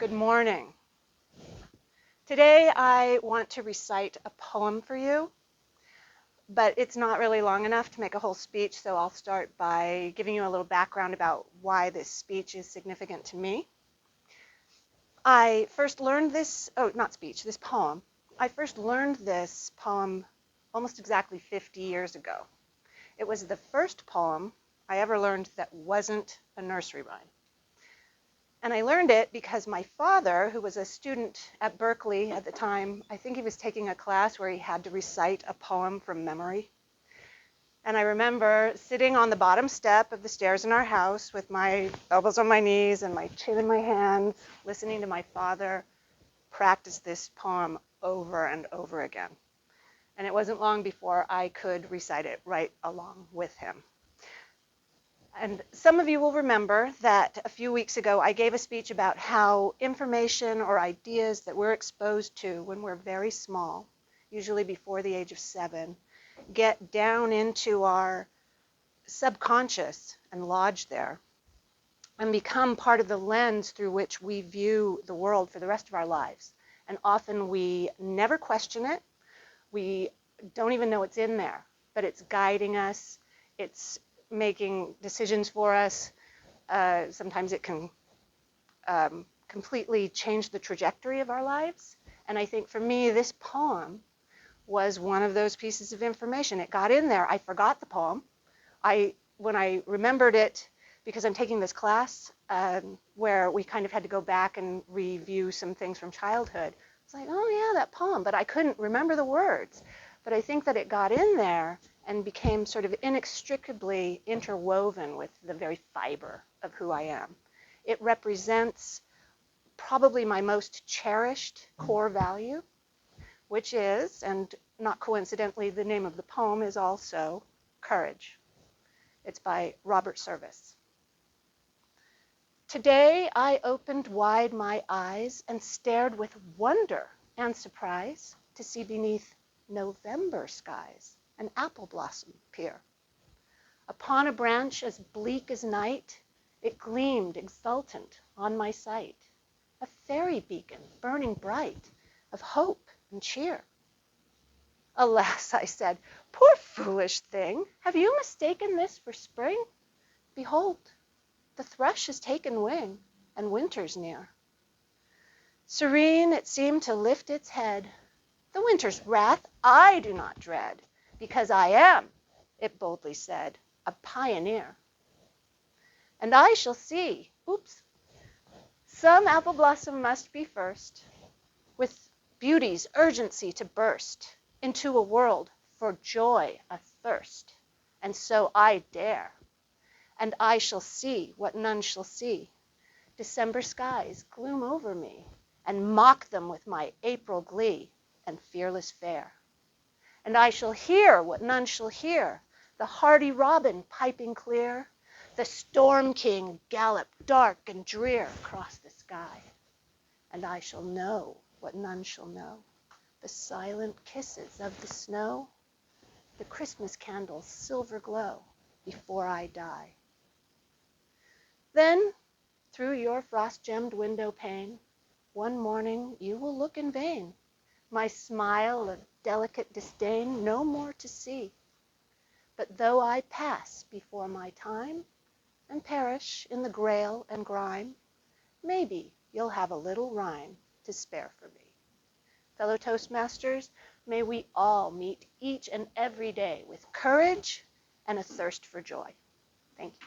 Good morning. Today I want to recite a poem for you, but it's not really long enough to make a whole speech, so I'll start by giving you a little background about why this speech is significant to me. I first learned this poem. I first learned this poem almost exactly 50 years ago. It was the first poem I ever learned that wasn't a nursery rhyme. And I learned it because my father, who was a student at Berkeley at the time, I think he was taking a class where he had to recite a poem from memory. And I remember sitting on the bottom step of the stairs in our house with my elbows on my knees and my chin in my hands, listening to my father practice this poem over and over again. And it wasn't long before I could recite it right along with him. And some of you will remember that a few weeks ago I gave a speech about how information or ideas that we're exposed to when we're very small, usually before the age of 7, get down into our subconscious and lodge there and become part of the lens through which we view the world for the rest of our lives. And often we never question it. We don't even know it's in there, but it's guiding us. It's making decisions for us. Sometimes it can completely change the trajectory of our lives. And I think for me, this poem was one of those pieces of information. It got in there. I forgot the poem. When I remembered it, because I'm taking this class where we kind of had to go back and review some things from childhood, I was like, oh yeah, that poem, but I couldn't remember the words. But I think that it got in there and became sort of inextricably interwoven with the very fiber of who I am. It represents probably my most cherished core value, which is, and not coincidentally, the name of the poem is also Courage. It's by Robert Service. Today I opened wide my eyes and stared with wonder and surprise to see beneath November skies an apple blossom appear. Upon a branch as bleak as night, it gleamed exultant on my sight, a fairy beacon burning bright of hope and cheer. Alas, I said, poor foolish thing, have you mistaken this for spring? Behold, the thrush has taken wing, and winter's near. Serene it seemed to lift its head. The winter's wrath I do not dread, because I am, it boldly said, a pioneer. And I shall see, some apple blossom must be first, with beauty's urgency to burst into a world for joy athirst. And so I dare, and I shall see what none shall see. December skies gloom over me, and mock them with my April glee and fearless fair. And I shall hear what none shall hear, the hardy robin piping clear, the storm king gallop dark and drear across the sky. And I shall know what none shall know, the silent kisses of the snow, the Christmas candle's silver glow before I die. Then, through your frost-gemmed window pane, one morning you will look in vain, my smile of delicate disdain no more to see. But though I pass before my time and perish in the grail and grime, maybe you'll have a little rhyme to spare for me. Fellow Toastmasters, may we all meet each and every day with courage and a thirst for joy. Thank you.